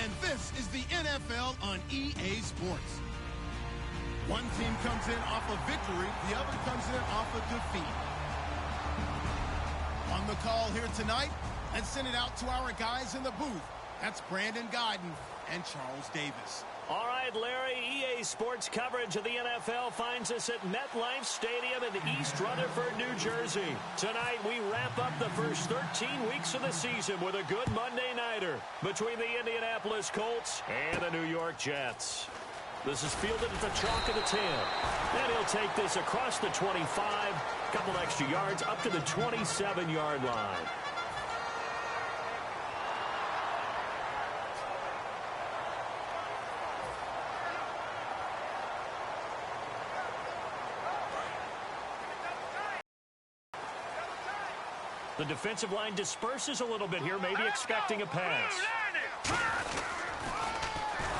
and this is the NFL on EA Sports. One team comes in off a victory, the other comes in off a defeat. On the call here tonight, let's send it out to our guys in the booth. That's Brandon Gaudin and Charles Davis. All right, Larry, EA Sports coverage of the NFL finds us at MetLife Stadium in East Rutherford, New Jersey. Tonight, we wrap up the first 13 weeks of the season with a good Monday nighter between the Indianapolis Colts and the New York Jets. This is fielded at the chalk of the 10. And he'll take this across the 25, a couple extra yards up to the 27-yard line. The defensive line disperses a little bit here, maybe expecting a pass.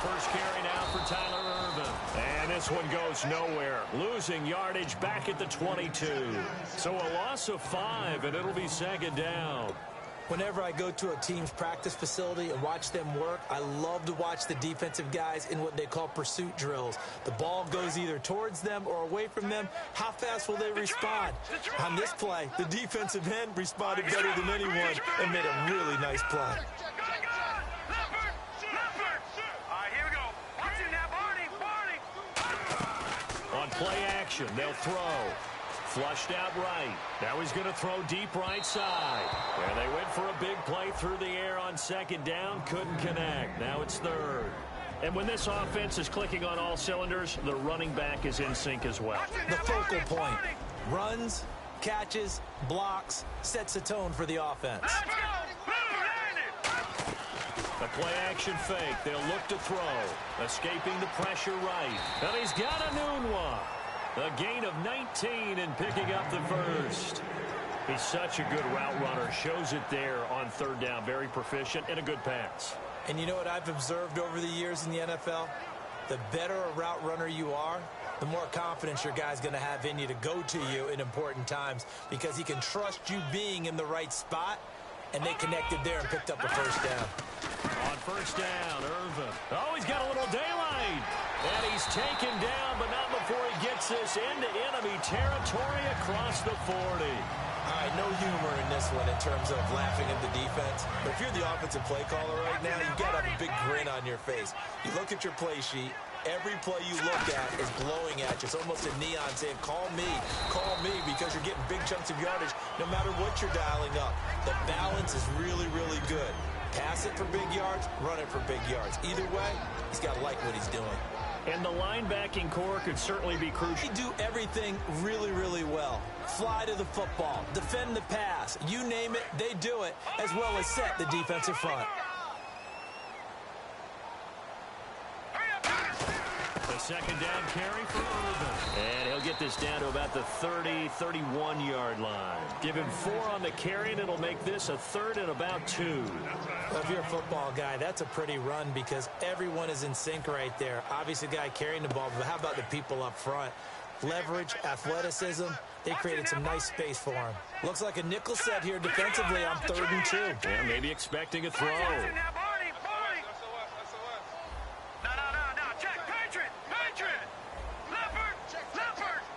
First carry now for Tyler Ervin. And this one goes nowhere. Losing yardage back at the 22. So a loss of 5, and it'll be second down. Whenever I go to a team's practice facility and watch them work, I love to watch the defensive guys in what they call pursuit drills. The ball goes either towards them or away from them. How fast will they respond? On this play, the defensive end responded better than anyone and made a really nice play. On play action, they'll throw. Flushed out right. Now he's going to throw deep right side. And they went for a big play through the air on second down. Couldn't connect. Now it's third. And when this offense is clicking on all cylinders, the running back is in sync as well. The focal point. Runs, catches, blocks, sets a tone for the offense. The play action fake. They'll look to throw. Escaping the pressure right. And he's got a noon one. A gain of 19 and picking up the first. He's such a good route runner. Shows it there on third down. Very proficient and a good pass. And you know what I've observed over the years in the NFL? The better a route runner you are, the more confidence your guy's going to have in you to go to you in important times because he can trust you being in the right spot, and they connected there and picked up a first down. On first down, Ervin. Oh, he's got a little daylight. And he's taken down, but not before he gets this into enemy territory across the 40. All right, no humor in this one in terms of laughing at the defense. But if you're the offensive play caller right now, you've got to have a big grin on your face. You look at your play sheet. Every play you look at is blowing at you. It's almost a neon saying, call me, because you're getting big chunks of yardage no matter what you're dialing up. The balance is really, really good. Pass it for big yards, run it for big yards. Either way, he's got to like what he's doing. And the linebacking core could certainly be crucial. They do everything really, really well. Fly to the football, defend the pass, you name it, they do it, as well as set the defensive front. The second down carry for Ervin. And he'll get this down to about the 30, 31-yard line. Give him 4 on the carry, and it'll make this a third and about 2. Well, if you're a football guy, that's a pretty run because everyone is in sync right there. Obviously, the guy carrying the ball, but how about the people up front? Leverage, athleticism, they created some nice space for him. Looks like a nickel set here defensively on 3rd and 2. Yeah, maybe expecting a throw.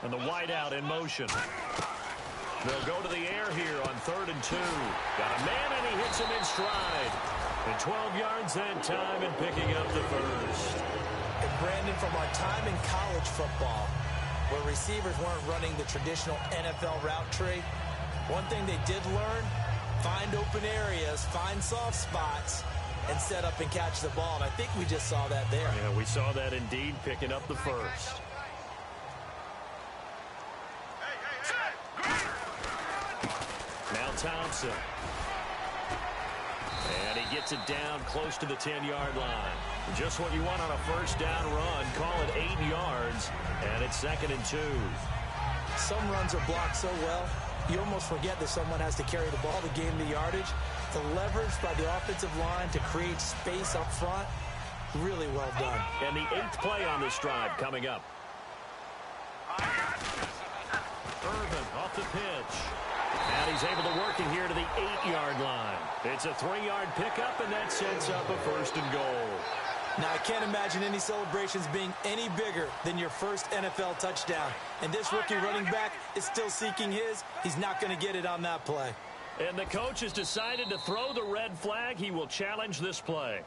And the wideout in motion. They'll go to the air here on 3rd and 2. Got a man, and he hits him in stride. And 12 yards that time and picking up the first. And Brandon, from our time in college football, where receivers weren't running the traditional NFL route tree, one thing they did learn, find open areas, find soft spots, and set up and catch the ball. And I think we just saw that there. Yeah, we saw that indeed, picking up the first. Now Thompson. And he gets it down close to the 10-yard line. Just what you want on a first down run. Call it 8 yards, and it's 2nd and 2. Some runs are blocked so well, you almost forget that someone has to carry the ball to gain the yardage. The leverage by the offensive line to create space up front, really well done. And the 8th play on this drive coming up. Ervin off the pitch. And he's able to work it here to the 8-yard line. It's a 3-yard pickup, and that sets up a 1st and goal. Now, I can't imagine any celebrations being any bigger than your first NFL touchdown. And this rookie running back is still seeking his. He's not going to get it on that play. And the coach has decided to throw the red flag. He will challenge this play.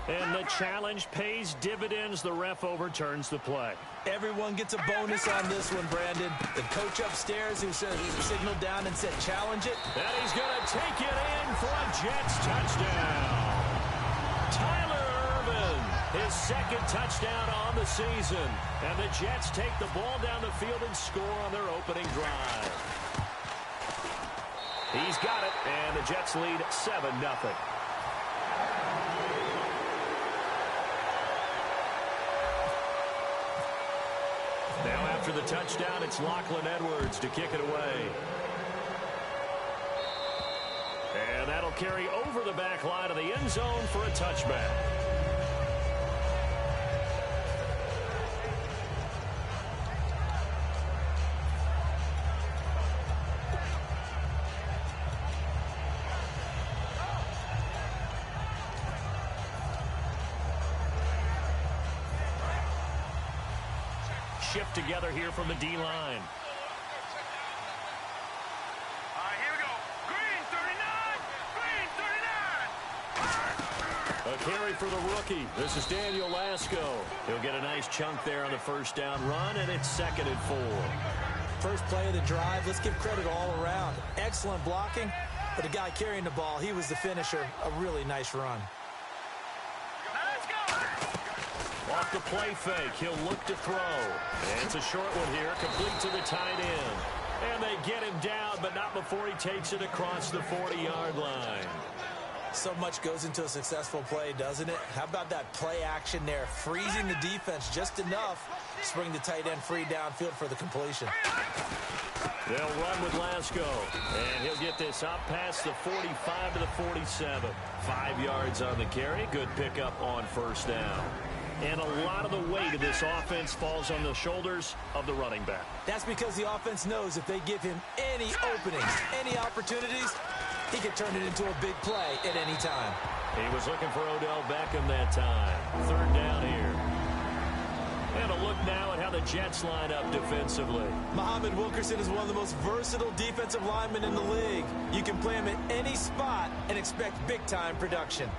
And the challenge pays dividends. The ref overturns the play. Everyone gets a bonus on this one, Brandon. The coach upstairs who signaled down and said challenge it. And he's going to take it in for a Jets touchdown. Tyler Ervin, his 2nd touchdown on the season. And the Jets take the ball down the field and score on their opening drive. He's got it, and the Jets lead 7-0. Now after the touchdown, it's Lachlan Edwards to kick it away. And that'll carry over the back line of the end zone for a touchback. Shift together here from the D-line. All right, here we go. Green 39. Green 39. A carry for the rookie. This is Daniel Lasco. He'll get a nice chunk there on the 1st down run, and it's 2nd and 4. First play of the drive. Let's give credit all around. Excellent blocking, but the guy carrying the ball, he was the finisher. A really nice run. Off the play fake, he'll look to throw. And it's a short one here, complete to the tight end. And they get him down, but not before he takes it across the 40-yard line. So much goes into a successful play, doesn't it? How about that play action there, freezing the defense just enough to bring the tight end free downfield for the completion. They'll run with Lasco, and he'll get this up past the 45 to the 47. 5 yards on the carry, good pickup on 1st down. And a lot of the weight of this offense falls on the shoulders of the running back. That's because the offense knows if they give him any openings, any opportunities, he can turn it into a big play at any time. He was looking for Odell Beckham that time. 3rd down here. And a look now at how the Jets line up defensively. Muhammad Wilkerson is one of the most versatile defensive linemen in the league. You can play him at any spot and expect big-time production.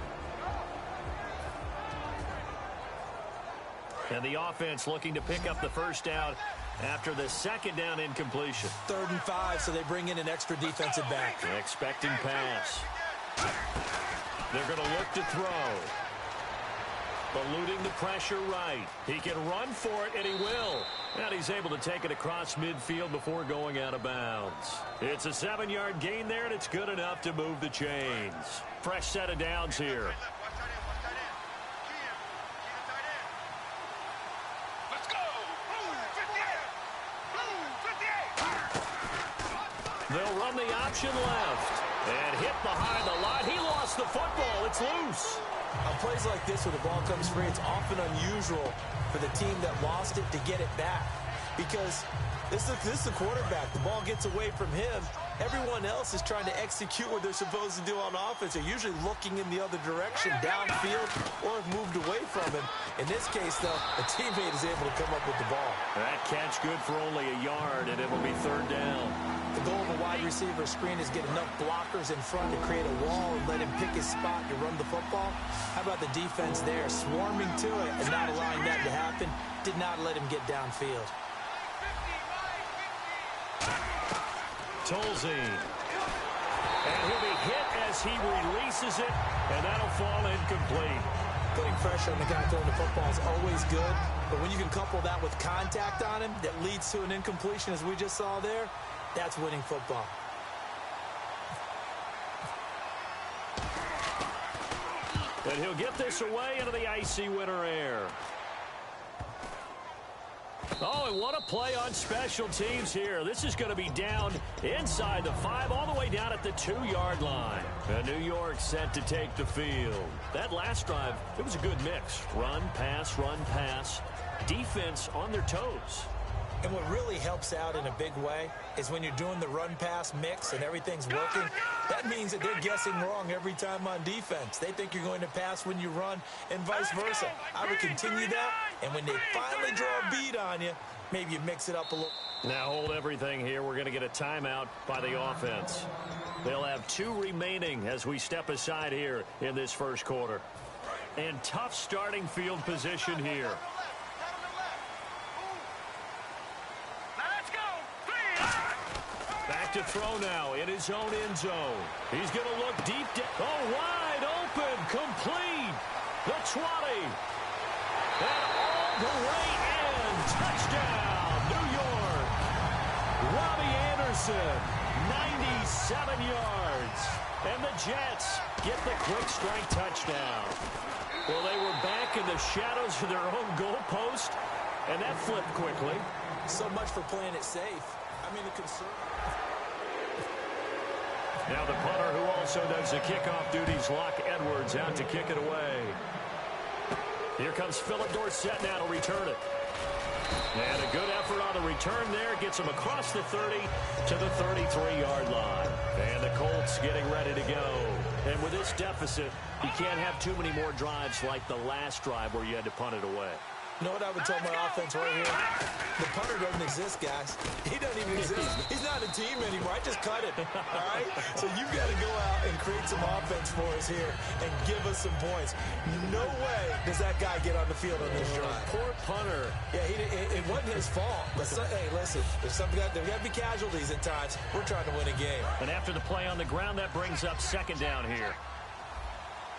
And the offense looking to pick up the 1st down after the 2nd down incompletion. 3rd and 5, so they bring in an extra defensive back. Expecting pass. They're going to look to throw. Eluding the pressure right. He can run for it, and he will. And he's able to take it across midfield before going out of bounds. It's a 7-yard gain there, and it's good enough to move the chains. Fresh set of downs here. They'll run the option left. And hit behind the line. He lost the football. It's loose. On plays like this where the ball comes free, it's often unusual for the team that lost it to get it back. Because this is the quarterback. The ball gets away from him. Everyone else is trying to execute what they're supposed to do on offense. They're usually looking in the other direction, downfield, or have moved away from him. In this case, though, a teammate is able to come up with the ball. That catch good for only a yard, and it will be 3rd down. The goal of a wide receiver screen is get enough blockers in front to create a wall and let him pick his spot to run the football. How about the defense there, swarming to it and not allowing that to happen? Did not let him get downfield. Tolzien. And he'll be hit as he releases it, and that'll fall incomplete. Putting pressure on the guy throwing the football is always good, but when you can couple that with contact on him that leads to an incompletion, as we just saw there, that's winning football. And he'll get this away into the icy winter air. Oh, and what a play on special teams here. This is going to be down inside the 5, all the way down at the 2-yard line. And New York set to take the field. That last drive, it was a good mix. Run, pass, defense on their toes. And what really helps out in a big way is when you're doing the run-pass mix and everything's working, that means that they're guessing wrong every time on defense. They think you're going to pass when you run and vice versa. I would continue that, and when they finally draw a beat on you, maybe you mix it up a little. Now hold everything here. We're going to get a timeout by the offense. They'll have 2 remaining as we step aside here in this first quarter. And tough starting field position here. Back to throw now in his own end zone. He's going to look deep down. Oh, wide open, complete. The 20. And all the way in. Touchdown, New York. Robbie Anderson, 97 yards. And the Jets get the quick strike touchdown. Well, they were back in the shadows of their own goalpost, and that flipped quickly. So much for playing it safe. I mean, the concern. Now the punter, who also does the kickoff duties, Locke Edwards, out to kick it away. Here comes Philip Dorsett now to return it. And a good effort on the return there. Gets him across the 30 to the 33-yard line. And the Colts getting ready to go. And with this deficit, you can't have too many more drives like the last drive where you had to punt it away. You know what I would tell my offense right here? The punter doesn't exist, guys. He doesn't even exist. He's not a team anymore. I just cut it, all right? So you've got to go out and create some offense for us here and give us some points. No way does that guy get on the field on this drive. Poor punter. Yeah, it wasn't his fault. Hey, listen, there's got to be casualties at times. We're trying to win a game. And after the play on the ground, that brings up second down here.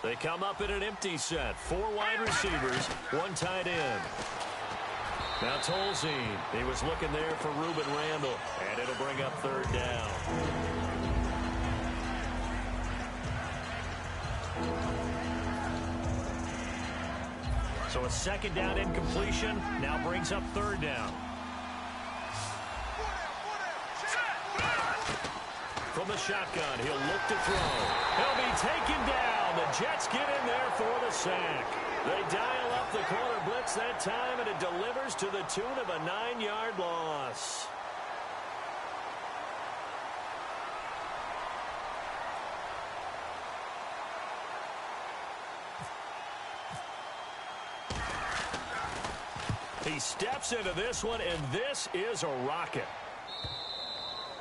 They come up in an empty set. 4 wide receivers, 1 tight end. Now Tolzien, he was looking there for Ruben Randall, and it'll bring up third down. So a second down incompletion now brings up third down. From the shotgun, he'll look to throw. He'll be taken down. The Jets get in there for the sack. They dial up the corner blitz that time, and it delivers to the tune of a 9-yard loss. He steps into this one, and this is a rocket.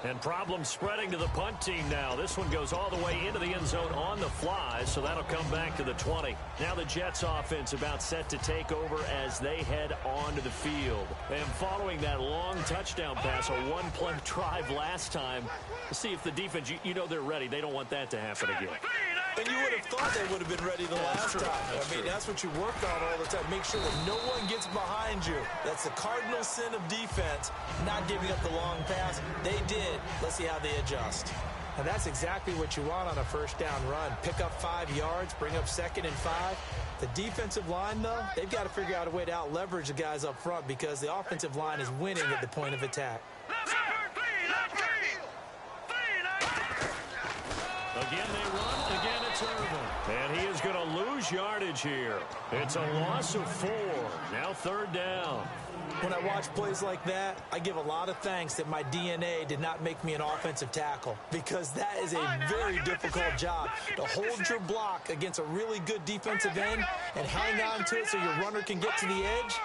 And problems spreading to the punt team now. This one goes all the way into the end zone on the fly, so that'll come back to the 20. Now the Jets offense about set to take over as they head onto the field. And following that long touchdown pass, a one-play drive last time, to see if the defense, you know they're ready. They don't want that to happen again. And you would have thought they would have been ready the last time. I mean, that's what you work on all the time. Make sure that no one gets behind you. That's the cardinal sin of defense, not giving up the long pass. They did. Let's see how they adjust. And that's exactly what you want on a first down run. Pick up 5 yards, bring up 2nd and 5. The defensive line, though, they've got to figure out a way to out-leverage the guys up front because the offensive line is winning at the point of attack. Again, they run. Again, it's Irvin. And he is going to lose yardage here. It's a loss of 4. Now third down. When I watch plays like that, I give a lot of thanks that my DNA did not make me an offensive tackle because that is a very difficult job to hold your block against a really good defensive end and hang on to it so your runner can get to the edge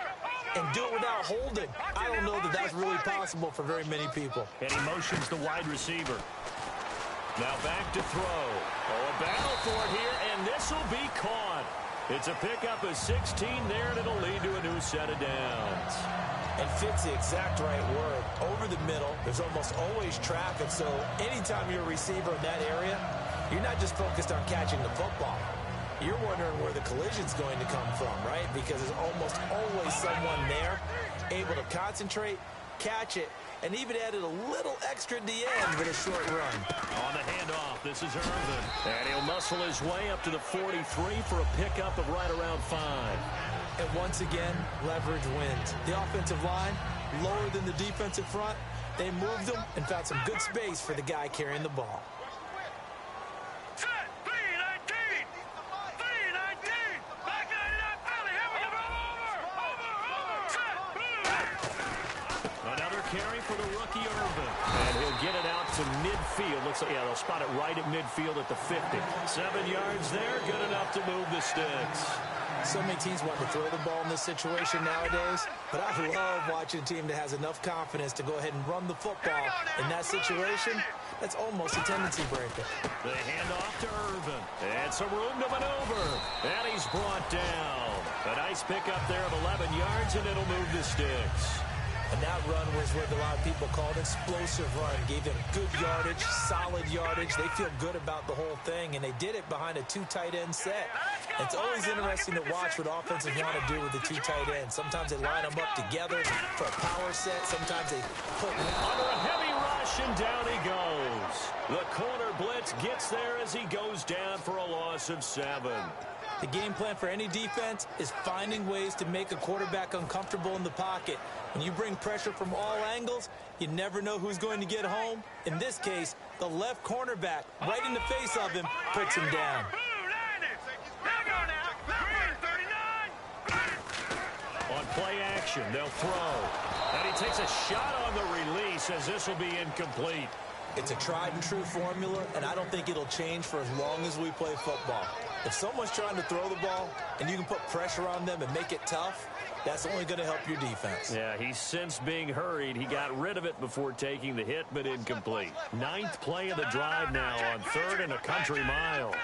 and do it without holding. I don't know that that's really possible for very many people. And he motions the wide receiver. Now back to throw. Oh, a battle for it here, and this will be caught. It's a pickup of 16 there, and it'll lead to a new set of downs. And fit's the exact right word. Over the middle, there's almost always traffic, so anytime you're a receiver in that area, you're not just focused on catching the football. You're wondering where the collision's going to come from, right? Because there's almost always someone there able to concentrate, catch it, and even added a little extra at the end with a short run. On the handoff, this is Irvin. And he'll muscle his way up to the 43 for a pickup of right around 5. And once again, leverage wins. The offensive line, lower than the defensive front. They moved him and found some good space for the guy carrying the ball. Set, 319. 319. Back 99 Philly. Here we go. Over. Set, boom. Another carry for the rookie Irvin. And he'll get it out to midfield. Looks like, yeah, they'll spot it right at midfield at the 50. 7 yards there, good enough to move the sticks. So many teams want to throw the ball in this situation nowadays, but I love watching a team that has enough confidence to go ahead and run the football. In that situation, that's almost a tendency breaker. The handoff to Irvin. And some room to maneuver. And he's brought down. A nice pickup there of 11 yards, and it'll move the sticks. And that run was what a lot of people called an explosive run. Gave them good yardage, solid yardage. They feel good about the whole thing, and they did it behind a 2 tight end set. It's always interesting to watch what offenses want to do with the 2 tight ends. Sometimes they line them up together for a power set. Sometimes they put under a heavy rush, and down he goes. The corner blitz gets there as he goes down for a loss of 7. The game plan for any defense is finding ways to make a quarterback uncomfortable in the pocket. When you bring pressure from all angles, you never know who's going to get home. In this case, the left cornerback, right in the face of him, puts him down. On play action, they'll throw. And he takes a shot on the release as this will be incomplete. It's a tried-and-true formula, and I don't think it'll change for as long as we play football. If someone's trying to throw the ball and you can put pressure on them and make it tough, that's only going to help your defense. Yeah, he's since being hurried. He got rid of it before taking the hit, but incomplete. 9th play of the drive now on 3rd and a country mile.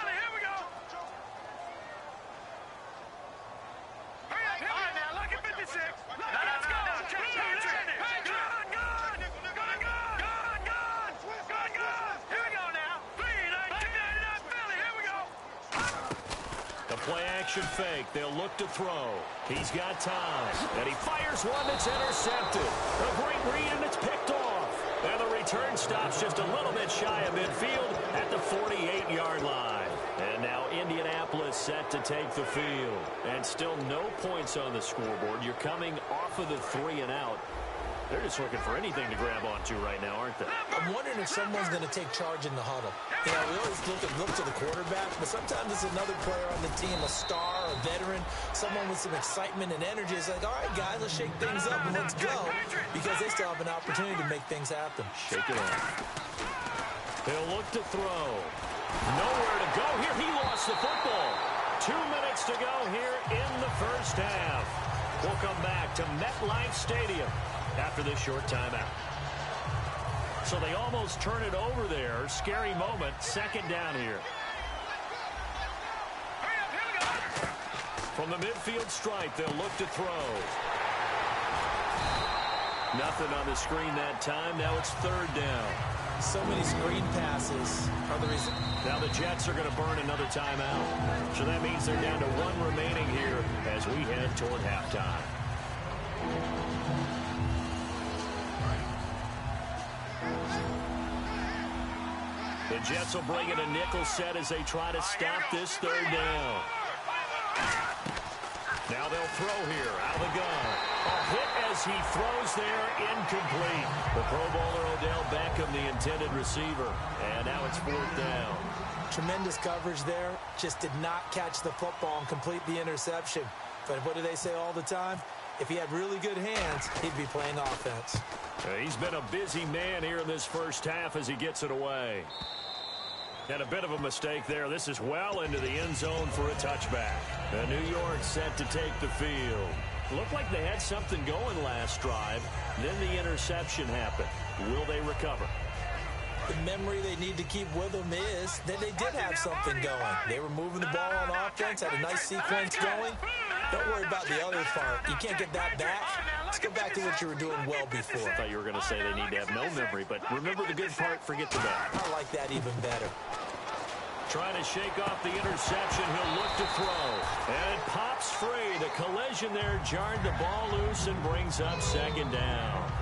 Play action fake. They'll look to throw. He's got time. And he fires one that's intercepted. A great read, and it's picked off. And the return stops just a little bit shy of midfield at the 48-yard line. And now Indianapolis set to take the field. And still no points on the scoreboard. You're coming off of the 3 and out. They're just looking for anything to grab onto right now, aren't they? I'm wondering if someone's going to take charge in the huddle. You know, we always look to the quarterback, but sometimes it's another player on the team, a star, a veteran, someone with some excitement and energy. It's like, all right, guys, let's shake things up and let's go, because they still have an opportunity to make things happen. Shake it up. They'll look to throw. Nowhere to go here. He lost the football. 2 minutes to go here in the first half. We'll come back to MetLife Stadium after this short timeout. So they almost turn it over there. Scary moment. 2nd down here. From the midfield stripe, they'll look to throw. Nothing on the screen that time. Now it's 3rd down. So many screen passes are the reason. Now the Jets are going to burn another timeout. So that means they're down to 1 remaining here as we head toward halftime. The Jets will bring in a nickel set as they try to stop this 3rd down. Now they'll throw here out of the gun. A hit as he throws there, incomplete. The Pro Bowler Odell Beckham, the intended receiver. And now it's 4th down. Tremendous coverage there. Just did not catch the football and complete the interception. But what do they say all the time? If he had really good hands, he'd be playing offense. He's been a busy man here in this first half as he gets it away. And a bit of a mistake there. This is well into the end zone for a touchback. And New York set to take the field. Looked like they had something going last drive. Then the interception happened. Will they recover? The memory they need to keep with them is that they did have something going. They were moving the ball on offense, had a nice sequence going. Don't worry about the other part. You can't get that back. Let's go back to what you were doing well before. I thought you were going to say they need to have no memory, but remember the good part, forget the bad. I like that even better. Trying to shake off the interception. He'll look to throw. And it pops free. The collision there jarred the ball loose and brings up 2nd down.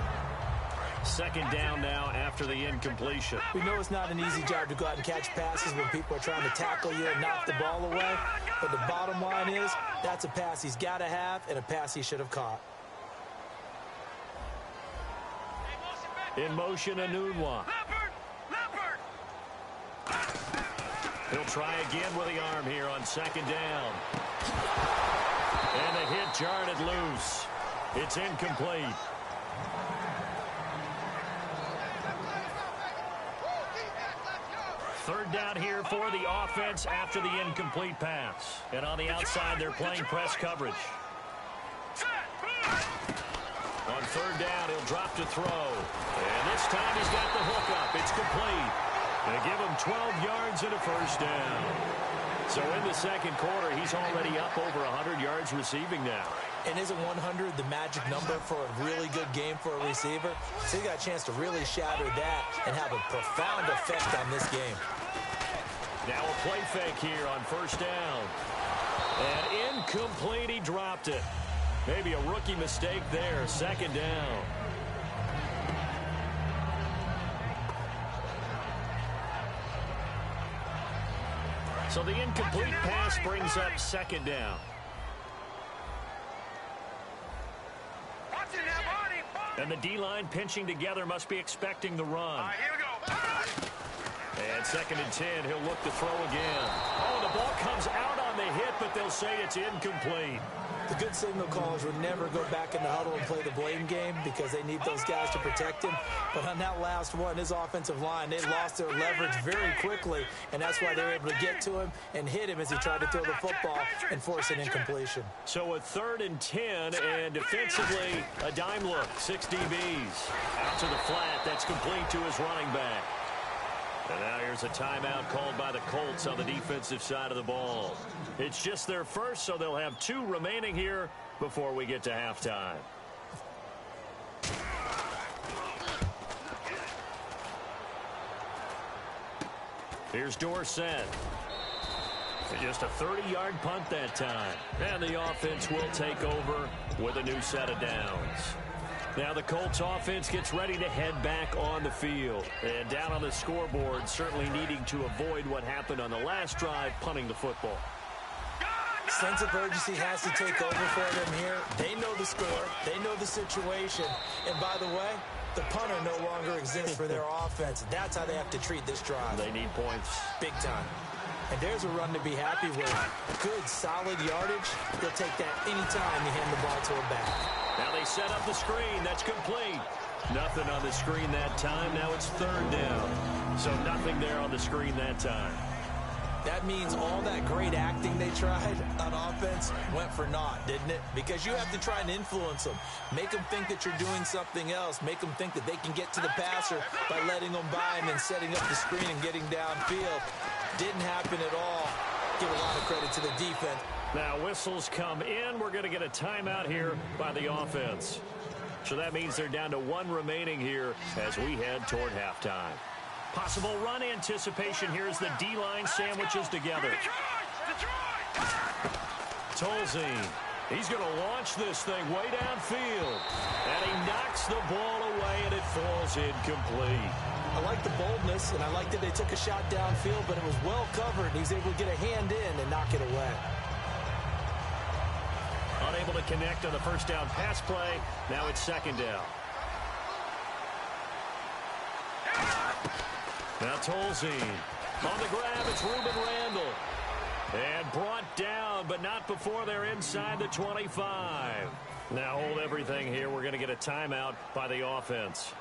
2nd down now after the incompletion. We know it's not an easy job to go out and catch passes when people are trying to tackle you and knock the ball away. But the bottom line is that's a pass he's got to have and a pass he should have caught. In motion, Enunwa. Leopard! He'll try again with the arm here on second down. And the hit jarred it loose. It's incomplete. Third down here for the offense after the incomplete pass. And on the outside, they're playing press coverage. On third down, he'll drop to throw. And this time he's got the hook up. It's complete. They give him 12 yards and a first down. So in the second quarter, he's already up over 100 yards receiving now. And isn't 100 the magic number for a really good game for a receiver? So he got a chance to really shatter that and have a profound effect on this game. Now a play fake here on first down. And incomplete, he dropped it. Maybe a rookie mistake there, second down. So the incomplete pass brings up second down. And the D-line pinching together must be expecting the run. All right, here we go. And second and 10, he'll look to throw again. Oh, the ball comes out on the hit, but they'll say it's incomplete. The good signal callers would never go back in the huddle and play the blame game because they need those guys to protect him. But on that last one, his offensive line, they lost their leverage very quickly, and that's why they were able to get to him and hit him as he tried to throw the football and force an incompletion. So a third and 10, and defensively, a dime look, 6 DBs. Out to the flat, that's complete to his running back. And now here's a timeout called by the Colts on the defensive side of the ball. It's just their first, so they'll have 2 remaining here before we get to halftime. Here's Dorsett. Just a 30-yard punt that time. And the offense will take over with a new set of downs. Now the Colts offense gets ready to head back on the field. And down on the scoreboard, certainly needing to avoid what happened on the last drive, punting the football. Sense of urgency has to take over for them here. They know the score. They know the situation. And by the way, the punter no longer exists for their offense. That's how they have to treat this drive. They need points. Big time. And there's a run to be happy with. Good, solid yardage. They'll take that anytime you hand the ball to a back. Now they set up the screen. That's complete. Nothing on the screen that time. Now it's third down. So nothing there on the screen that time. That means all that great acting they tried on offense went for naught, didn't it? Because you have to try and influence them. Make them think that you're doing something else. Make them think that they can get to the passer by letting them by and then setting up the screen and getting downfield. Didn't happen at all. Give a lot of credit to the defense. Now whistles come in. We're going to get a timeout here by the offense. So that means they're down to 1 remaining here as we head toward halftime. Possible run anticipation here as the D-line sandwiches together. Tolzien, he's going to launch this thing way downfield. And he knocks the ball away, and it falls incomplete. I like the boldness, and I like that they took a shot downfield, but it was well covered. He was able to get a hand in and knock it away. Unable to connect on the first down pass play. Now it's second down. Now Tolzien. On the grab, it's Ruben Randall. And brought down, but not before they're inside the 25. Now hold everything here. We're going to get a timeout by the offense.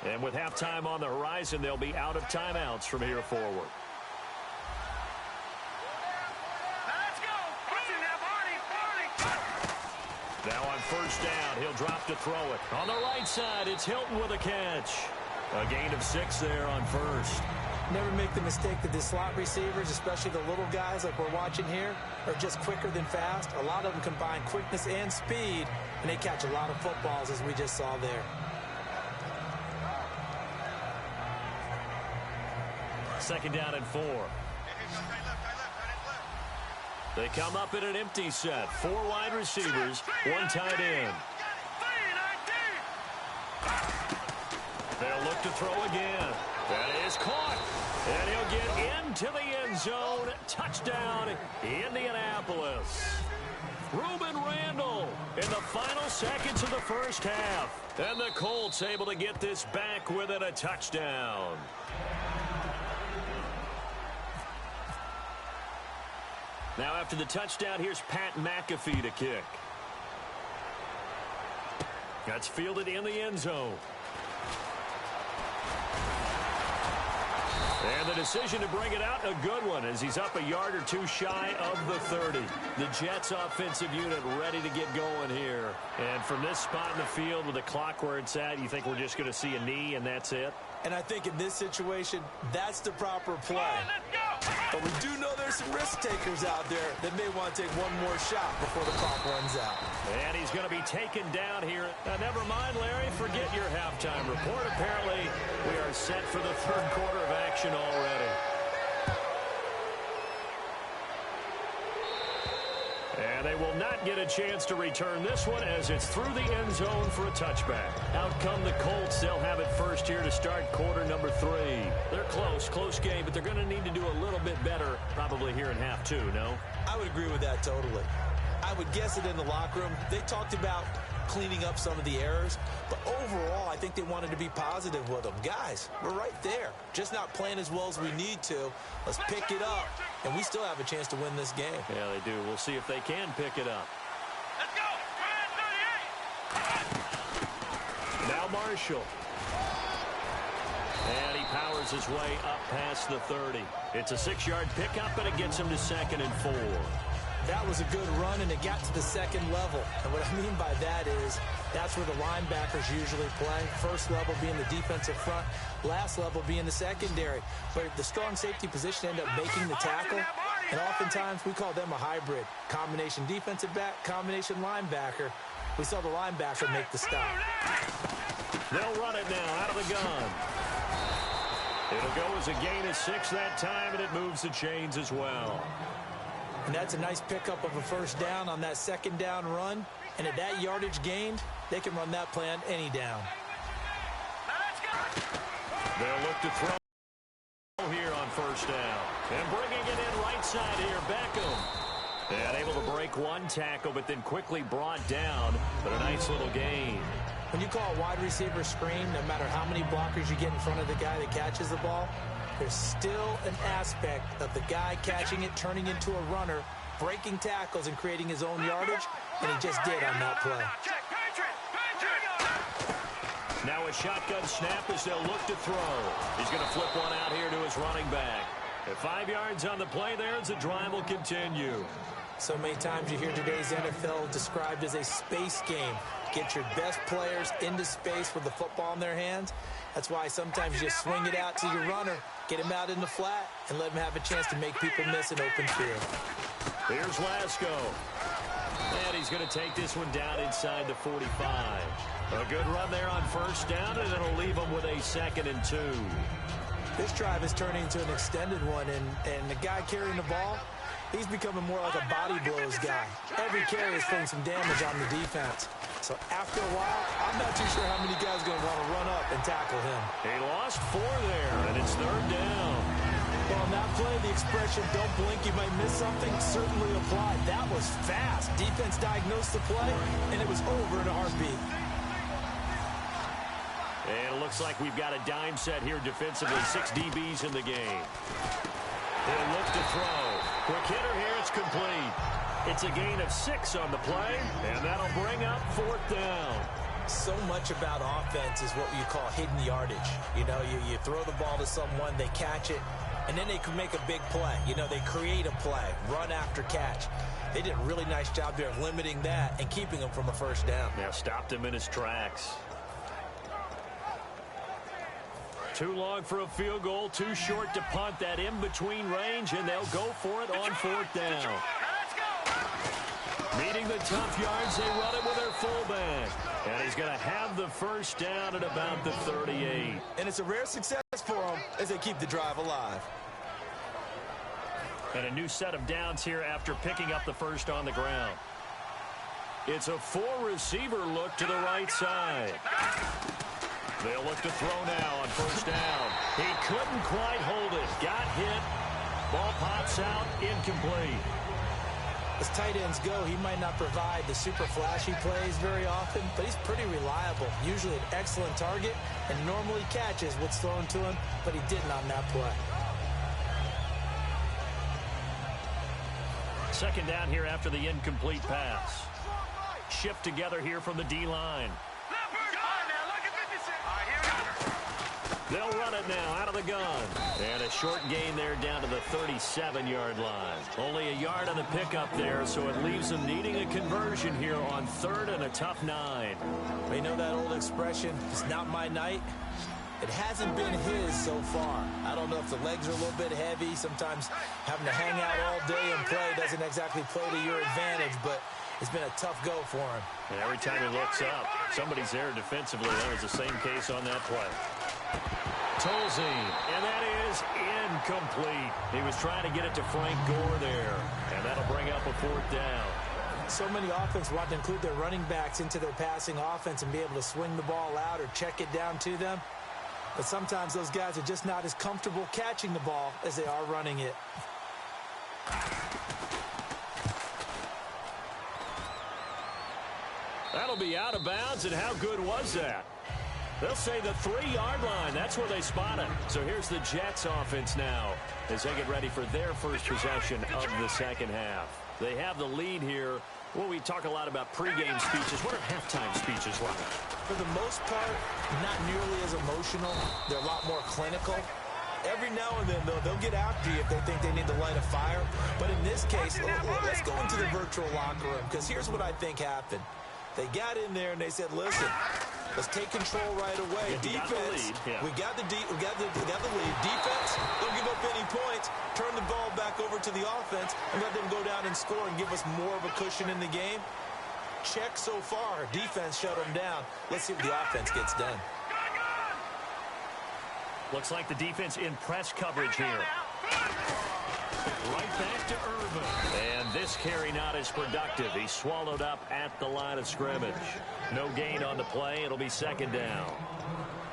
And with halftime on the horizon, they'll be out of timeouts from here forward. Now on first down, he'll drop to throw it. On the right side, it's Hilton with a catch. A gain of 6 there on first. Never make the mistake that the slot receivers, especially the little guys like we're watching here, are just quicker than fast. A lot of them combine quickness and speed, and they catch a lot of footballs, as we just saw there. Second down and 4. They come up in an empty set. 4 wide receivers, 1 tight end. They'll look to throw again. That is caught. And he'll get into the end zone. Touchdown, Indianapolis. Ruben Randall in the final seconds of the first half. And the Colts able to get this back within a touchdown. Now after the touchdown, here's Pat McAfee to kick. That's fielded in the end zone. And the decision to bring it out, a good one, as he's up a yard or two shy of the 30. The Jets offensive unit ready to get going here. And from this spot in the field with the clock where it's at, you think we're just going to see a knee and that's it? And I think in this situation, that's the proper play. But we do know there's some risk takers out there that may want to take one more shot before the clock runs out. And he's going to be taken down here. Never mind, Larry, forget your halftime report. Apparently, we are set for the third quarter of action already. And they will not get a chance to return this one as it's through the end zone for a touchback. Out come the Colts. They'll have it first here to start quarter number 3. They're close game, but they're going to need to do a little bit better probably here in half 2, no? I would agree with that totally. I would guess it in the locker room. They talked about cleaning up some of the errors, but overall I think they wanted to be positive with them. Guys, we're right there, just not playing as well as we need to. Let's pick it up, and we still have a chance to win this game. Yeah, they do. We'll see if they can pick it up. Let's go. 38. Now Marshall. And he powers his way up past the 30. It's a 6-yard pickup, and it gets him to 2nd and 4. That was a good run, and it got to the second level. And what I mean by that is that's where the linebackers usually play. First level being the defensive front, last level being the secondary. But the strong safety position ended up making the tackle, and oftentimes we call them a hybrid. Combination defensive back, combination linebacker. We saw the linebacker make the stop. They'll run it now out of the gun. It'll go as a gain of 6 that time, and it moves the chains as well. And that's a nice pickup of a first down on that second down run. And at that yardage gained, they can run that play on any down. They'll look to throw here on first down. And bringing it in right side here, Beckham. And able to break one tackle, but then quickly brought down. But a nice little gain. When you call a wide receiver screen, no matter how many blockers you get in front of the guy that catches the ball, there's still an aspect of the guy catching it, turning into a runner, breaking tackles and creating his own yardage, and he just did on that play. Now a shotgun snap as they'll look to throw. He's going to flip one out here to his running back. At 5 yards on the play there as the drive will continue. So many times you hear today's NFL described as a space game. Get your best players into space with the football in their hands. That's why sometimes you just swing it out to your runner, get him out in the flat, and let him have a chance to make people miss an open field. Here's Lasco. And he's going to take this one down inside the 45. A good run there on first down, and it'll leave him with a 2nd and 2. This drive is turning into an extended one, and the guy carrying the ball, he's becoming more like a body blows guy. Every carry is putting some damage on the defense. So after a while, I'm not too sure how many guys are going to want to run up and tackle him. He lost 4 there, and it's 3rd down. Well, on that play, the expression, don't blink, you might miss something, certainly applied. That was fast. Defense diagnosed the play, and it was over in a heartbeat. And it looks like we've got a dime set here defensively. 6 DBs in the game. They'll look to throw. Quick hitter here, it's complete. It's a gain of 6 on the play, and that'll bring up 4th down. So much about offense is what you call hidden yardage. You know, you throw the ball to someone, they catch it, and then they can make a big play. You know, they create a play, run after catch. They did a really nice job there of limiting that and keeping him from a first down. Now stopped him in his tracks. Too long for a field goal, too short to punt. That in-between range, and they'll go for it on 4th down. Meeting the tough yards, they run it with their fullback. And he's going to have the first down at about the 38. And it's a rare success for them as they keep the drive alive. And a new set of downs here after picking up the first on the ground. It's a 4-receiver look to the right side. They'll look to throw now on first down. He couldn't quite hold it. Got hit. Ball pops out, incomplete. As tight ends go, he might not provide the super flashy plays very often, but he's pretty reliable. Usually an excellent target and normally catches what's thrown to him, but he didn't on that play. Second down here after the incomplete pass. Shift together here from the D-line. They'll run it now out of the gun. And a short gain there down to the 37-yard line. Only a yard on the pickup there, so it leaves them needing a conversion here on 3rd and a tough 9. You know that old expression, it's not my night? It hasn't been his so far. I don't know if the legs are a little bit heavy. Sometimes having to hang out all day and play doesn't exactly play to your advantage, but it's been a tough go for him. And every time he looks up, somebody's there defensively. That was the same case on that play. Tolzien, and that is incomplete. He was trying to get it to Frank Gore there, and that'll bring up a 4th down. So many offenses want to include their running backs into their passing offense and be able to swing the ball out or check it down to them. But sometimes those guys are just not as comfortable catching the ball as they are running it. That'll be out of bounds, and how good was that? They'll say the 3-yard line. That's where they spot it. So here's the Jets offense now as they get ready for their first possession of the second half. They have the lead here. Well, we talk a lot about pregame speeches. What are halftime speeches like? For the most part, not nearly as emotional. They're a lot more clinical. Every now and then, though, they'll get after you if they think they need to light a fire. But in this case, let's go into the virtual locker room, because here's what I think happened. They got in there and they said, listen, let's take control right away. Defense, we got the lead. Defense, don't give up any points. Turn the ball back over to the offense and let them go down and score and give us more of a cushion in the game. Check so far. Defense shut them down. Let's see what the offense gets done. Looks like the defense in press coverage here. Right back to Irvin. And this carry not as productive. He's swallowed up at the line of scrimmage. No gain on the play. It'll be 2nd down.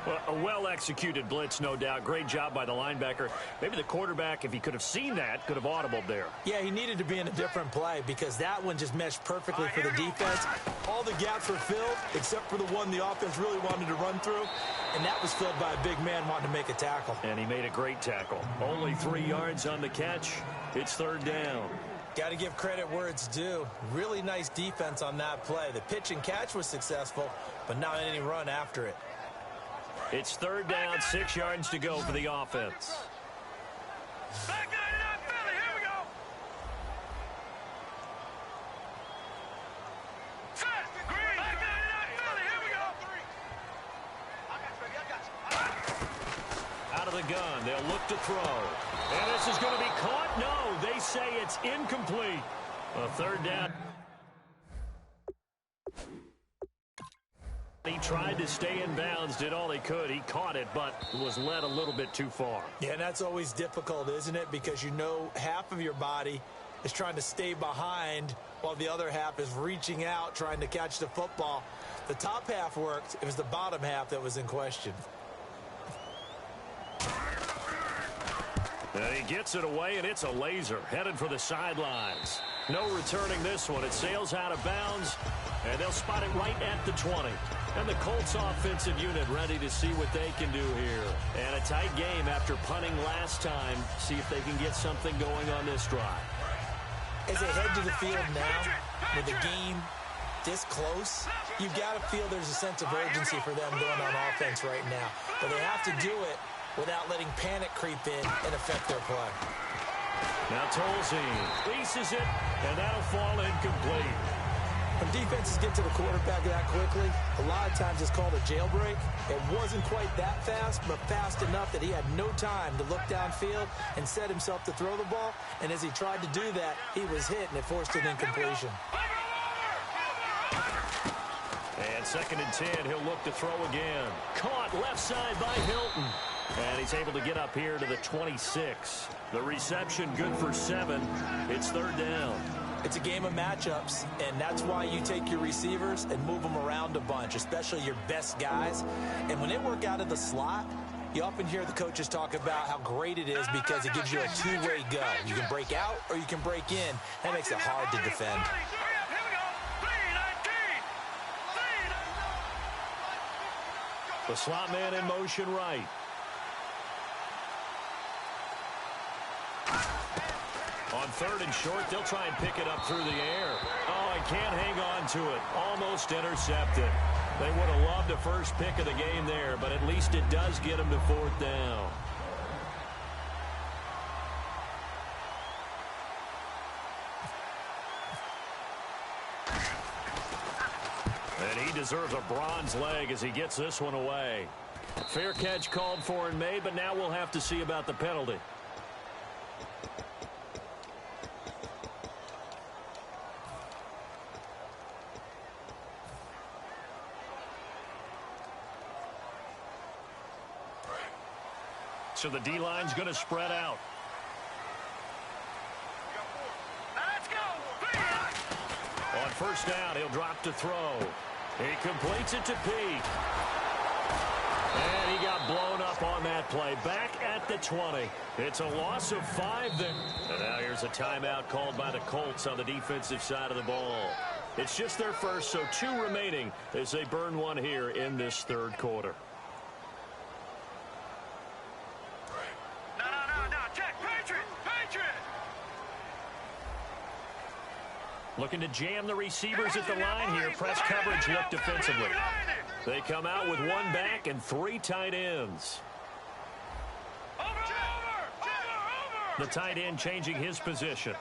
Well, a well-executed blitz, no doubt. Great job by the linebacker. Maybe the quarterback, if he could have seen that, could have audibled there. Yeah, he needed to be in a different play because that one just meshed perfectly for the defense. All the gaps were filled except for the one the offense really wanted to run through, and that was filled by a big man wanting to make a tackle. And he made a great tackle. Only 3 yards on the catch. It's 3rd down. Got to give credit where it's due. Really nice defense on that play. The pitch and catch was successful, but not any run after it. It's 3rd down, 6 yards to go for the offense. Back 99 Philly, here we go. Set, green. Back 99 Philly, here we go. I got you. Out of the gun, they'll look to throw. And this is going to be caught. No, they say it's incomplete. A 3rd down. He tried to stay in bounds, did all he could. He caught it, but was led a little bit too far. Yeah, and that's always difficult, isn't it? Because you know half of your body is trying to stay behind while the other half is reaching out, trying to catch the football. The top half worked. It was the bottom half that was in question. And he gets it away, and it's a laser. Headed for the sidelines. No returning this one. It sails out of bounds, and they'll spot it right at the 20. And the Colts offensive unit ready to see what they can do here. And a tight game after punting last time. See if they can get something going on this drive. As they head to the field now, with the game this close, you've got to feel there's a sense of urgency for them going on offense right now. But they have to do it without letting panic creep in and affect their play. Now Tolzien leases it, and that'll fall incomplete. When defenses get to the quarterback that quickly, a lot of times it's called a jailbreak. It wasn't quite that fast, but fast enough that he had no time to look downfield and set himself to throw the ball. And as he tried to do that, he was hit, and it forced an incompletion. And 2nd and 10, he'll look to throw again. Caught left side by Hilton. And he's able to get up here to the 26. The reception good for 7. It's 3rd down. It's a game of matchups, and that's why you take your receivers and move them around a bunch, especially your best guys. And when they work out of the slot, You often hear the coaches talk about how great it is because it gives you a two-way go. You can break out or you can break in. That makes it hard to defend. The slot man in motion right. On third and short, they'll try and pick it up through the air. Oh, I can't hang on to it. Almost intercepted. They would have loved a first pick of the game there, but at least it does get them to fourth down. And he deserves a bronze leg as he gets this one away. Fair catch called for and made, but now we'll have to see about the penalty. So the D-line's going to spread out. Let's go. On first down, he'll drop to throw. He completes it to Peak. And he got blown up on that play. Back at the 20. It's a loss of 5 there. And now here's a timeout called by the Colts on the defensive side of the ball. It's just their first, so 2 remaining as they burn one here in this third quarter. Looking to jam the receivers at the line here. Press coverage look defensively. They come out with 1 back and 3 tight ends. The tight end changing his position.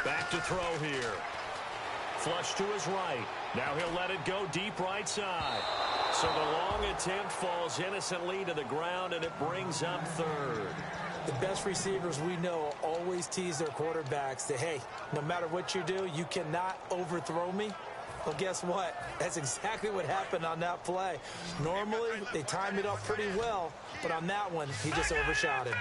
Back to throw here. Flush to his right. Now he'll let it go deep right side. So the long attempt falls innocently to the ground, and it brings up third. The best receivers we know always tease their quarterbacks that, hey, no matter what you do, you cannot overthrow me. Well, guess what? That's exactly what happened on that play. Normally, they time it up pretty well, but on that one, he just overshot him.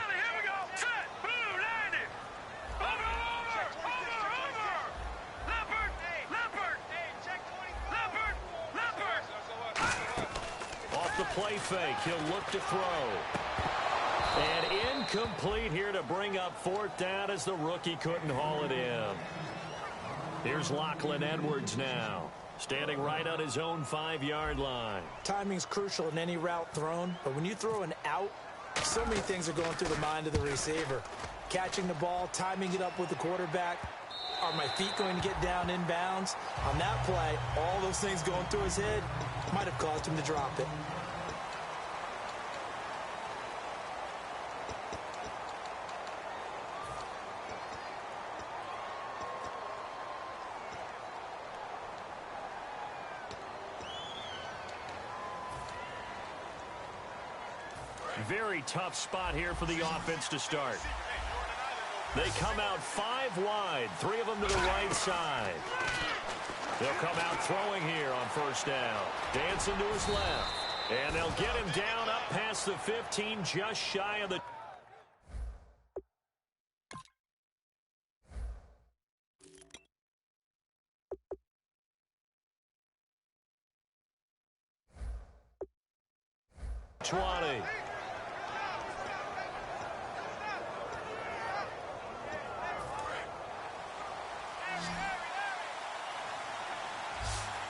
Play fake. He'll look to throw. And incomplete here to bring up fourth down as the rookie couldn't haul it in. Here's Lachlan Edwards now, standing right on his own 5-yard line. Timing's crucial in any route thrown, but when you throw an out, so many things are going through the mind of the receiver. Catching the ball, timing it up with the quarterback. Are my feet going to get down in bounds? On that play, all those things going through his head might have caused him to drop it. Very tough spot here for the offense to start. They come out 5 wide, 3 of them to the right side. They'll come out throwing here on first down. Dancing to his left. And they'll get him down up past the 15, just shy of the...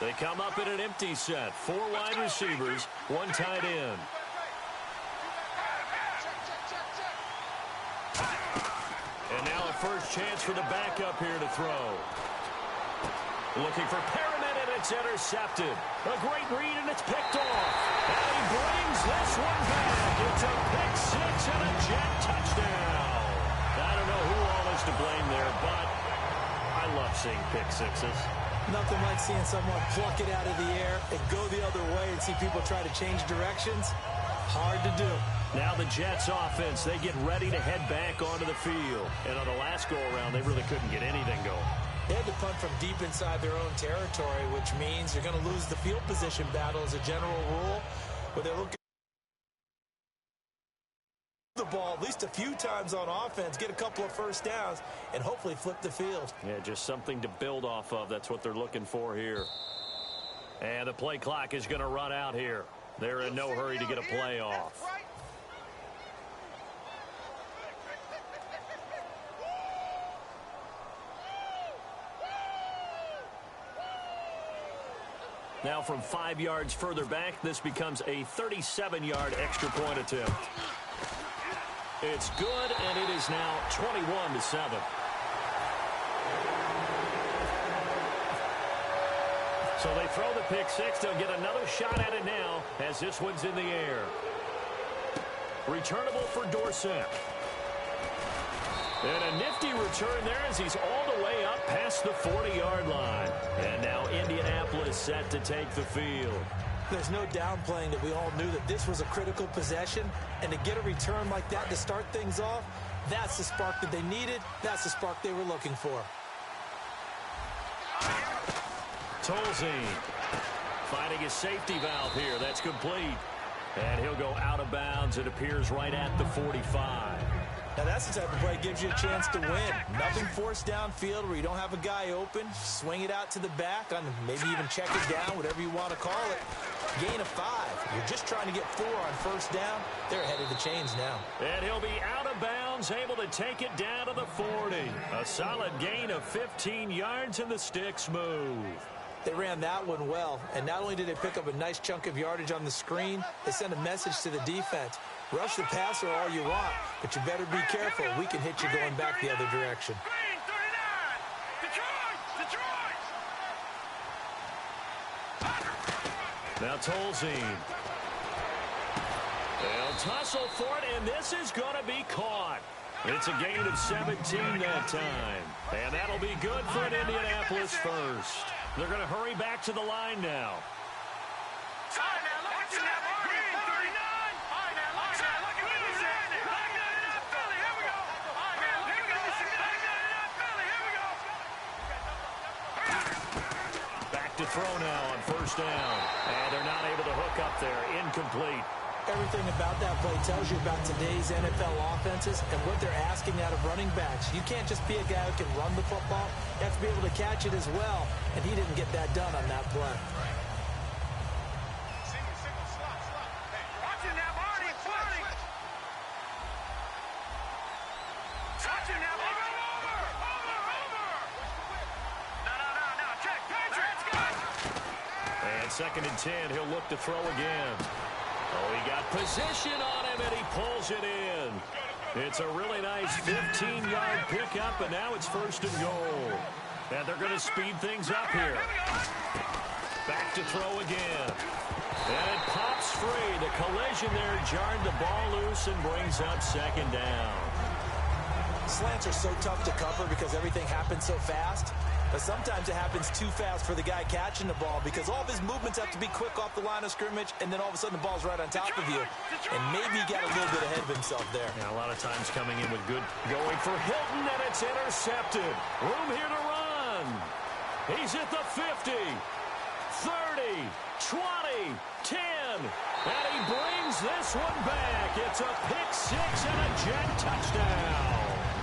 They come up in an empty set. 4 wide receivers, 1 tight end. And now a first chance for the backup here to throw. Looking for Perriman, and it's intercepted. A great read, and it's picked off. And he brings this one back. It's a pick 6 and a Jet touchdown. I don't know who all is to blame there, but I love seeing pick 6s. Nothing like seeing someone pluck it out of the air and go the other way and see people try to change directions. Hard to do. Now the Jets offense, they get ready to head back onto the field. And on the last go-around, they really couldn't get anything going. They had to punt from deep inside their own territory, which means you're going to lose the field position battle as a general rule. But they're looking the ball at least a few times on offense, get a couple of first downs, and hopefully flip the field. Yeah, just something to build off of. That's what they're looking for here. And the play clock is going to run out here. They're in no hurry to get a play off. Now from 5 yards further back, this becomes a 37-yard extra point attempt. It's good, and it is now 21-7. So they throw the pick six. They'll get another shot at it now as this one's in the air. Returnable for Dorsett. And a nifty return there as he's all the way up past the 40-yard line. And now Indianapolis set to take the field. There's no downplaying that we all knew that this was a critical possession. And to get a return like that to start things off, that's the spark that they needed. That's the spark they were looking for. Tolzien finding his safety valve here. That's complete. And he'll go out of bounds. It appears right at the 45. Now that's the type of play that gives you a chance to win. Nothing forced downfield where you don't have a guy open. Swing it out to the back, on maybe even check it down, whatever you want to call it. Gain of 5. You're just trying to get 4 on first down. They're ahead of the chains now. And he'll be out of bounds, able to take it down to the 40. A solid gain of 15 yards, and the sticks move. They ran that one well, and not only did they pick up a nice chunk of yardage on the screen, they sent a message to the defense. Rush the passer all you want, but you better be careful. We can hit you going back the other direction. Green 39. Detroit. Now Tolzien. They'll tussle for it, and this is going to be caught. It's a gain of 17 that time. And that'll be good for an Indianapolis first. They're going to hurry back to the line now. Back to throw now on first down. And they're not able to hook up there. Incomplete. Everything about that play tells you about today's NFL offenses and what they're asking out of running backs. You can't just be a guy who can run the football. You have to be able to catch it as well, and he didn't get that done on that play. Watching that, Marty. Watching that, over. No. Check. Patriots, guys. And 2nd and 10, he'll look to throw again. Oh, he got position on him, and he pulls it in. It's a really nice 15-yard pickup, and now it's 1st and goal. And they're going to speed things up here. Back to throw again. And it pops free. The collision there jarred the ball loose and brings up 2nd down. Slants are so tough to cover because everything happens so fast. But sometimes it happens too fast for the guy catching the ball because all of his movements have to be quick off the line of scrimmage, and then all of a sudden the ball's right on top of you. And maybe he got a little bit ahead of himself there. Yeah, a lot of times coming in with good going for Hilton, and it's intercepted. Room here to run. He's at the 50, 30, 20, 10. And he brings this one back. It's a pick six and a jet touchdown.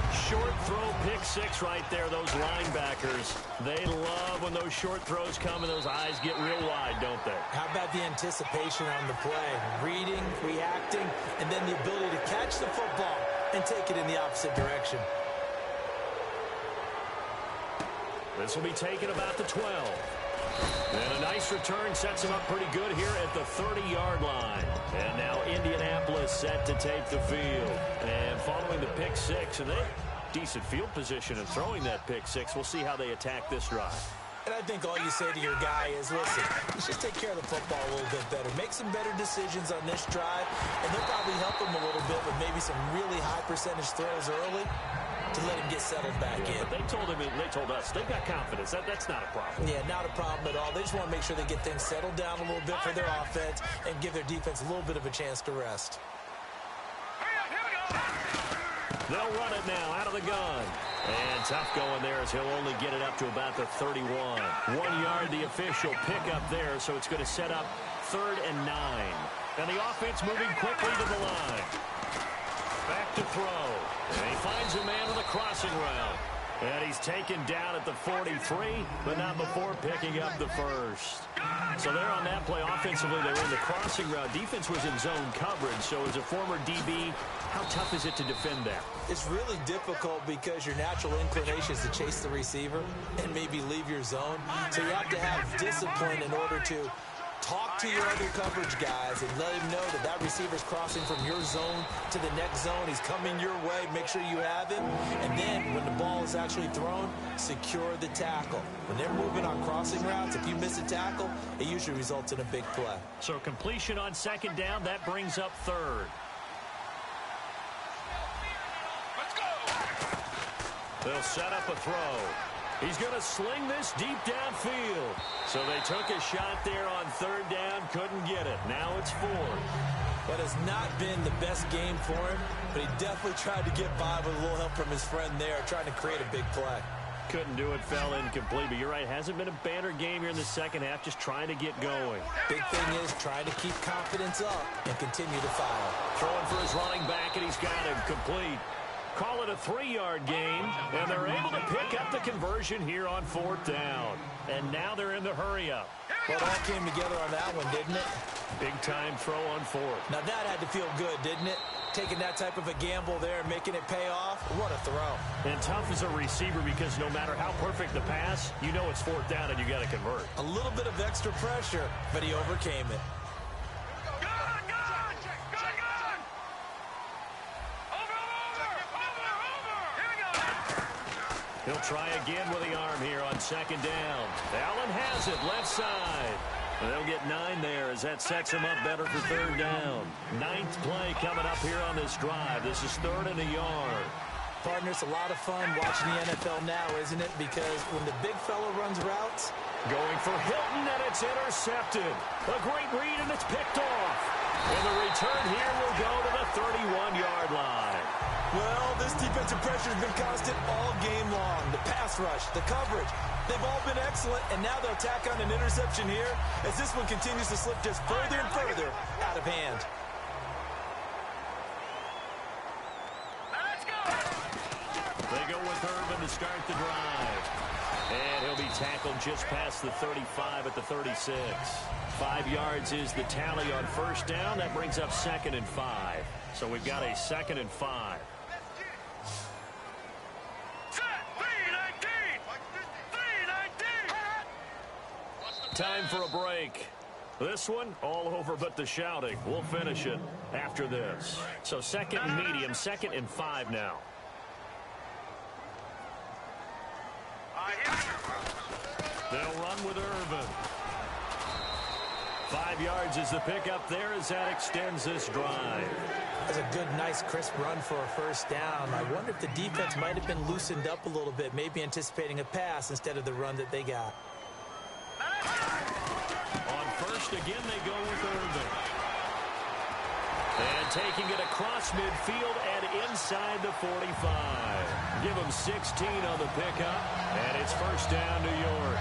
Short throw pick six right there. Those linebackers, they love when those short throws come and those eyes get real wide, don't they? How about the anticipation on the play? Reading, reacting, and then the ability to catch the football and take it in the opposite direction. This will be taken about the 12. And a nice return sets him up pretty good here at the 30-yard line. And now Indianapolis set to take the field. And following the pick six, and they decent field position and throwing that pick six. We'll see how they attack this drive. And I think all you say to your guy is, listen, let's just take care of the football a little bit better. Make some better decisions on this drive, and they'll probably help him a little bit with maybe some really high percentage throws early to let him get settled back in. But they told him, they told us, they've got confidence. That's not a problem. Yeah, not a problem at all. They just want to make sure they get things settled down a little bit for their offense and give their defense a little bit of a chance to rest. Here we go. They'll run it now out of the gun. And tough going there as he'll only get it up to about the 31. 1 yard, the official pickup there, so it's going to set up 3rd and 9. And the offense moving quickly to the line. Back to throw. And he finds a man on the crossing route. And he's taken down at the 43, but not before picking up the first. So there on that play, offensively, they were in the crossing route. Defense was in zone coverage, so as a former DB, how tough is it to defend that? It's really difficult because your natural inclination is to chase the receiver and maybe leave your zone. So you have to have discipline in order to talk to your other coverage guys and let him know that that receiver's crossing from your zone to the next zone. He's coming your way. Make sure you have him. And then when the ball is actually thrown, secure the tackle. When they're moving on crossing routes, if you miss a tackle, it usually results in a big play. So completion on second down, that brings up third. Let's go. They'll set up a throw. He's going to sling this deep downfield. So they took a shot there on third down, couldn't get it. Now it's fourth. That has not been the best game for him, but he definitely tried to get by with a little help from his friend there, trying to create a big play. Couldn't do it, fell incomplete. But you're right, hasn't been a banner game here in the second half, just trying to get going. Big thing is trying to keep confidence up and continue to fire. Throwing for his running back, and he's got him complete. Call it a 3-yard gain, and they're able to pick up the conversion here on fourth down. And now they're in the hurry-up. Well, it all came together on that one, didn't it? Big-time throw on fourth. Now, that had to feel good, didn't it? Taking that type of a gamble there and making it pay off. What a throw. And tough as a receiver because no matter how perfect the pass, you know it's fourth down and you got to convert. A little bit of extra pressure, but he overcame it. He'll try again with the arm here on second down. Allen has it, left side. And they'll get 9 there as that sets him up better for third down. 9th play coming up here on this drive. This is 3rd and a yard. Partner, it's a lot of fun watching the NFL now, isn't it? Because when the big fella runs routes. Going for Hilton, and it's intercepted. A great read, and it's picked off. And the return here will go to the 31-yard line. Well, this defensive pressure has been constant all game long. The pass rush, the coverage, they've all been excellent, and now they'll tack on an interception here as this one continues to slip just further and further out of hand. Let's go. They go with Irvin to start the drive. And he'll be tackled just past the 35 at the 36. 5 yards is the tally on first down. That brings up 2nd and 5. So we've got a 2nd and 5. Time for a break. This one, all over but the shouting. We'll finish it after this. So 2nd and medium, 2nd and 5 now. They'll run with Irvin. 5 yards is the pickup there as that extends this drive. That's a good, nice, crisp run for a first down. I wonder if the defense might have been loosened up a little bit, maybe anticipating a pass instead of the run that they got. On first, again, they go with Irvin. And taking it across midfield and inside the 45. Give them 16 on the pickup, and it's first down, New York.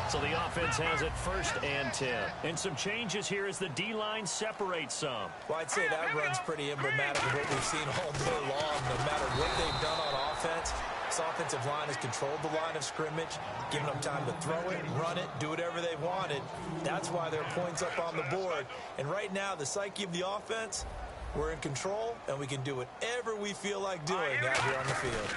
So the offense has it 1st and 10. And some changes here as the D-line separates some. Well, I'd say that run's pretty emblematic of what we've seen all day long. No matter what they've done on offense, this offensive line has controlled the line of scrimmage, giving them time to throw it, run it, do whatever they wanted. That's why there are points up on the board. And right now, the psyche of the offense, we're in control, and we can do whatever we feel like doing out here on the field.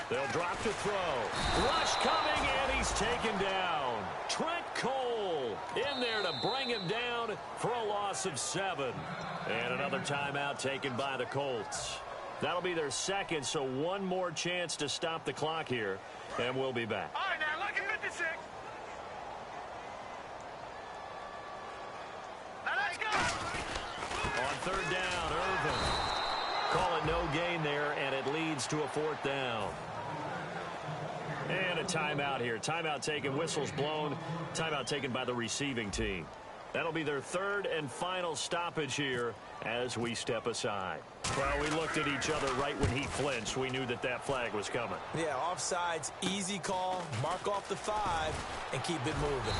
They'll drop to throw. Rush coming, and he's taken down. Trent Cole in there to bring him down for a loss of 7. And another timeout taken by the Colts. That'll be their 2nd, so one more chance to stop the clock here, and we'll be back. All right, now look at 56. Now let's go. On 3rd down, Irvin. Call it no gain there, and it leads to a 4th down. And a timeout here. Timeout taken, whistles blown. Timeout taken by the receiving team. That'll be their 3rd and final stoppage here as we step aside. Well, we looked at each other right when he flinched. We knew that that flag was coming. Yeah, offsides, easy call, mark off the 5, and keep it moving.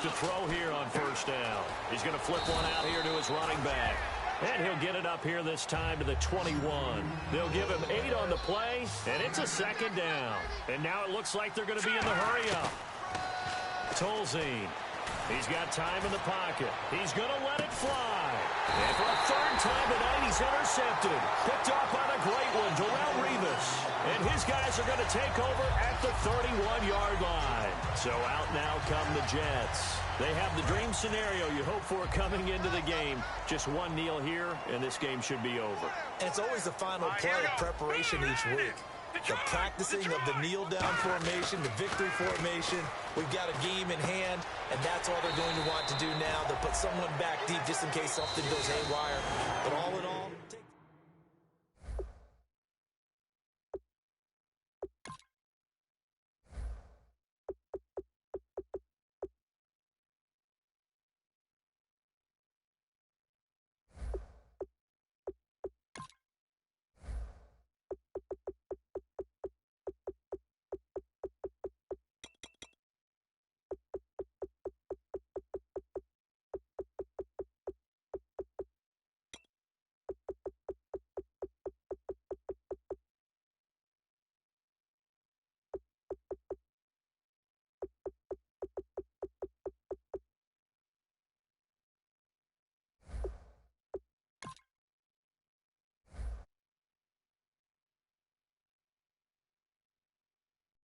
to throw here on first down. He's going to flip one out here to his running back. And he'll get it up here this time to the 21. They'll give him 8 on the play, and it's a second down. And now it looks like they're going to be in the hurry-up. Tolzien. He's got time in the pocket. He's going to let it fly. And for a third time tonight, he's intercepted. Picked off by the great one, Darrelle Revis. And his guys are going to take over at the 31-yard line. So out now come the Jets. They have the dream scenario you hope for coming into the game. Just one kneel here, and this game should be over. And it's always the final play of preparation each week. The practicing of the kneel-down formation, the victory formation. We've got a game in hand, and that's all they're going to want to do now. They'll put someone back deep just in case something goes haywire. But all in all,